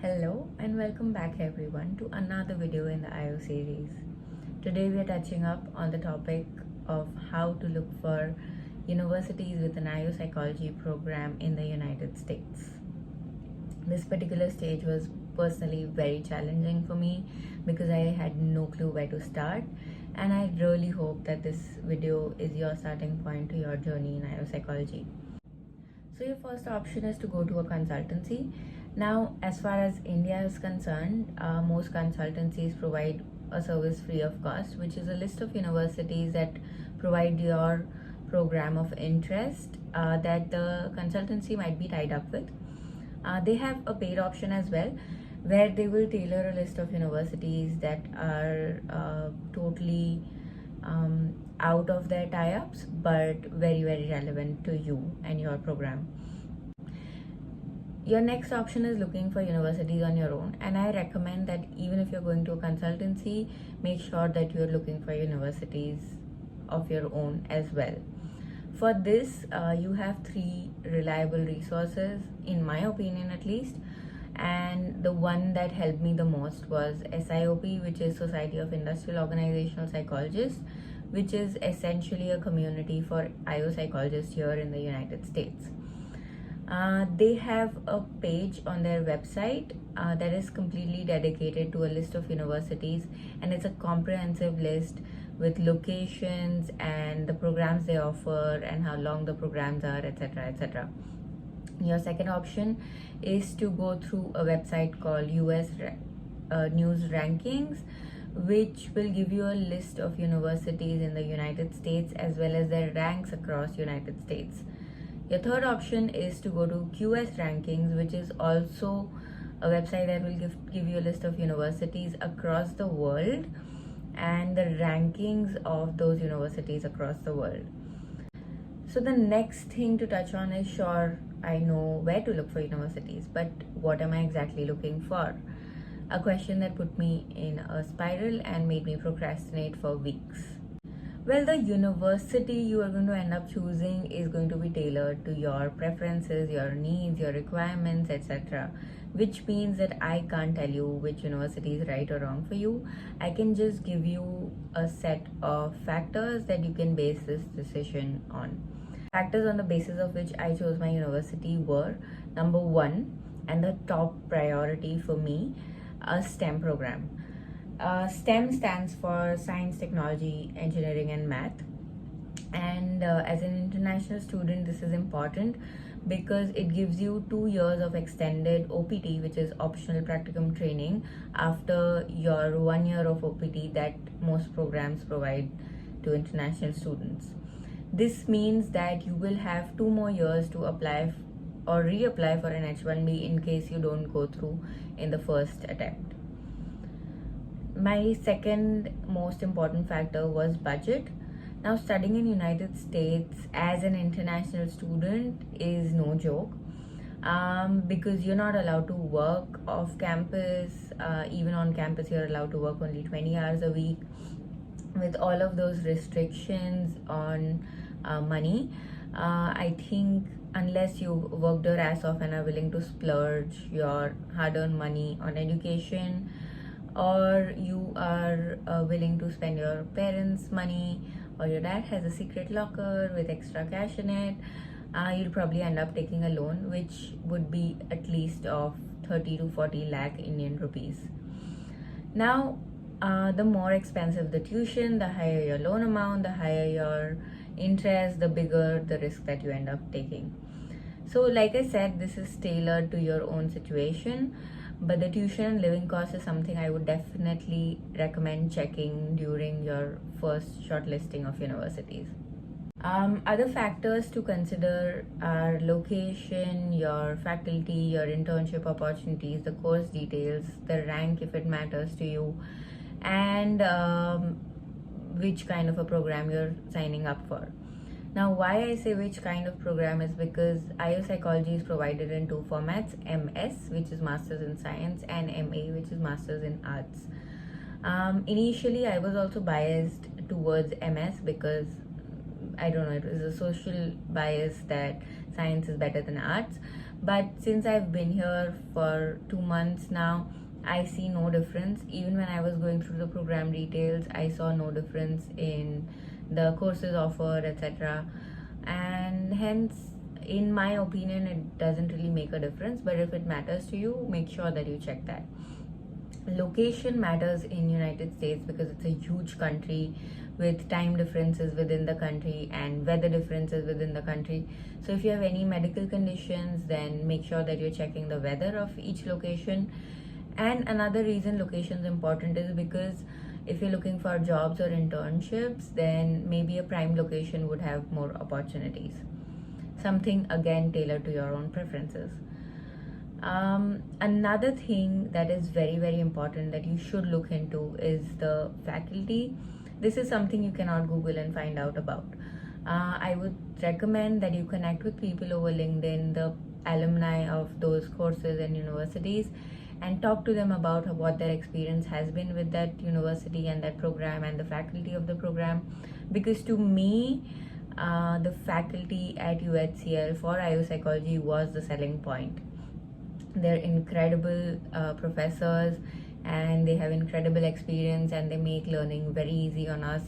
Hello and welcome back everyone to another video in the IO series. Today we are touching up on the topic of how to look for universities with an IO psychology program in the United States. This particular stage was personally very challenging for me because I had no clue where to start, and I really hope that this video is your starting point to your journey in IO psychology. So your first option is to go to a consultancy. Now, as far as India is concerned, most consultancies provide a service free of cost, which is a list of universities that provide your program of interest that the consultancy might be tied up with. They have a paid option as well, where they will tailor a list of universities that are totally out of their tie-ups but very relevant to you and your program. Your next option is looking for universities on your own, and I recommend that even if you're going to a consultancy, make sure that you're looking for universities of your own as well. For this, you have three reliable resources, in my opinion at least, and the one that helped me the most was SIOP, which is Society of Industrial Organizational Psychologists, which is essentially a community for IO psychologists here in the United States. They have a page on their website that is completely dedicated to a list of universities, and it's a comprehensive list with locations and the programs they offer and how long the programs are, etc. Your second option is to go through a website called US News Rankings, which will give you a list of universities in the United States as well as their ranks across United States. Your third option is to go to QS Rankings, which is also a website that will give you a list of universities across the world and the rankings of those universities across the world. So the next thing to touch on is, sure, I know where to look for universities, but what am I exactly looking for? A question that put me in a spiral and made me procrastinate for weeks. Well, the university you are going to end up choosing is going to be tailored to your preferences, your needs, your requirements, etc. Which means that I can't tell you which university is right or wrong for you. I can just give you a set of factors that you can base this decision on. Factors on the basis of which I chose my university were: number one, and the top priority for me, a STEM program. STEM stands for Science, Technology, Engineering and Math, and as an international student this is important because it gives you 2 years of extended OPT, which is optional practicum training, after your 1 year of OPT that most programs provide to international students. This means that you will have 2 more years to apply or reapply for an H1B in case you don't go through in the first attempt. My second most important factor was budget. Now, studying in United States as an international student is no joke, because you're not allowed to work off campus. Even on campus you're allowed to work only 20 hours a week. With all of those restrictions on money, I think unless you worked your ass off and are willing to splurge your hard-earned money on education, or you are willing to spend your parents' money, or your dad has a secret locker with extra cash in it, you'll probably end up taking a loan, which would be at least of 30 to 40 lakh Indian rupees. Now, the more expensive the tuition, the higher your loan amount, the higher your interest, the bigger the risk that you end up taking. So like I said, this is tailored to your own situation, but the tuition and living cost is something I would definitely recommend checking during your first shortlisting of universities. Other factors to consider are location, your faculty, your internship opportunities, the course details, the rank if it matters to you, and which kind of a program you're signing up for. Now, why I say which kind of program is because IO psychology is provided in 2 formats: MS, which is Masters in Science, and MA, which is Masters in Arts. Initially, I was also biased towards MS because I don't know, it was a social bias that science is better than arts. But since I've been here for 2 months now, I see no difference. Even when I was going through the program details, I saw no difference in the courses offered, etc. And hence, in my opinion, it doesn't really make a difference. But if it matters to you, make sure that you check that. Location matters in United States because it's a huge country with time differences within the country and weather differences within the country. So if you have any medical conditions, then make sure that you're checking the weather of each location. And another reason location is important is because if you're looking for jobs or internships, then maybe a prime location would have more opportunities. Something again tailored to your own preferences. Another thing that is very, very important that you should look into is the faculty. This is something you cannot Google and find out about. I would recommend that you connect with people over LinkedIn, the alumni of those courses and universities, and talk to them about what their experience has been with that university and that program and the faculty of the program. Because to me, the faculty at UHCL for IO psychology was the selling point. They're incredible professors, and they have incredible experience, and they make learning very easy on us.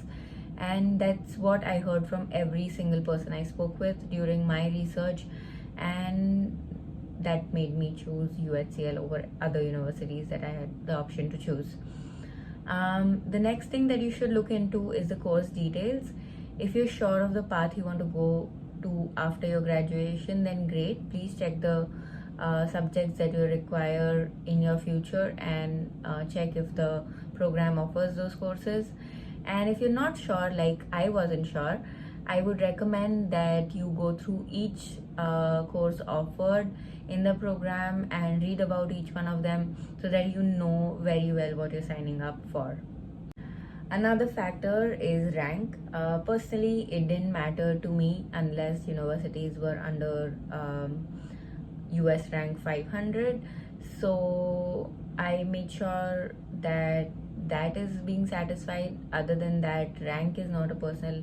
And that's what I heard from every single person I spoke with during my research, and that made me choose UHCL over other universities that I had the option to choose. The next thing that you should look into is the course details. If you're sure of the path you want to go to after your graduation, then great. Please check the subjects that you require in your future, and check if the program offers those courses. And if you're not sure, like I wasn't sure, I would recommend that you go through each course offered in the program and read about each one of them so that you know very well what you're signing up for. Another factor is rank. Personally, it didn't matter to me unless universities were under US rank 500. So I made sure that that is being satisfied. Other than that, rank is not a personal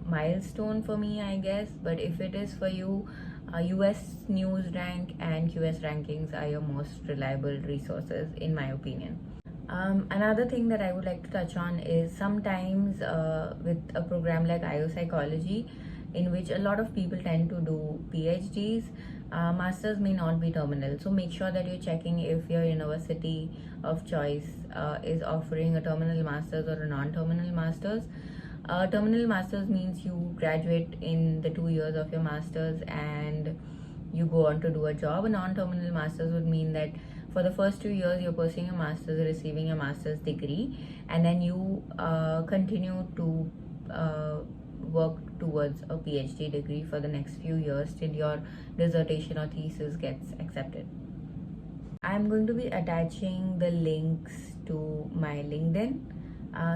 milestone for me, I guess. But if it is for you, US news rank and QS rankings are your most reliable resources, in my opinion. Another thing that I would like to touch on is sometimes with a program like IO psychology, in which a lot of people tend to do PhDs, masters may not be terminal. So make sure that you're checking if your university of choice is offering a terminal masters or a non-terminal masters. Terminal masters means you graduate in the 2 years of your masters and you go on to do a job. A non-terminal masters would mean that for the first 2 years you're pursuing a master's, receiving a master's degree, and then you continue to work towards a PhD degree for the next few years till your dissertation or thesis gets accepted. I'm going to be attaching the links to my LinkedIn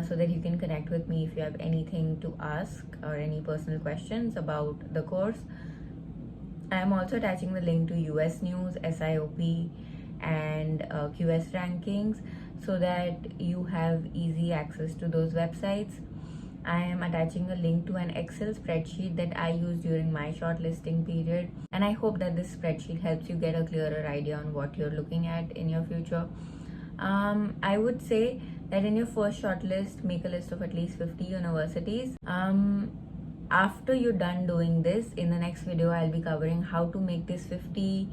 so that you can connect with me if you have anything to ask or any personal questions about the course. I'm also attaching the link to US News, SIOP, and QS rankings so that you have easy access to those websites. I am attaching a link to an Excel spreadsheet that I used during my shortlisting period, and I hope that this spreadsheet helps you get a clearer idea on what you're looking at in your future. I would say that in your first shortlist, make a list of at least 50 universities. After you're done doing this, in the next video I'll be covering how to make this 50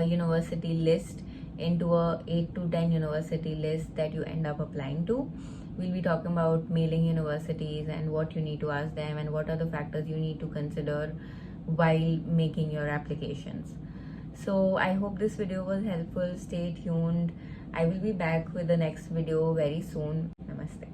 university list into a 8 to 10 university list that you end up applying to. We'll be talking about mailing universities and what you need to ask them and what are the factors you need to consider while making your applications. So I hope this video was helpful. Stay tuned. I will be back with the next video very soon. Namaste.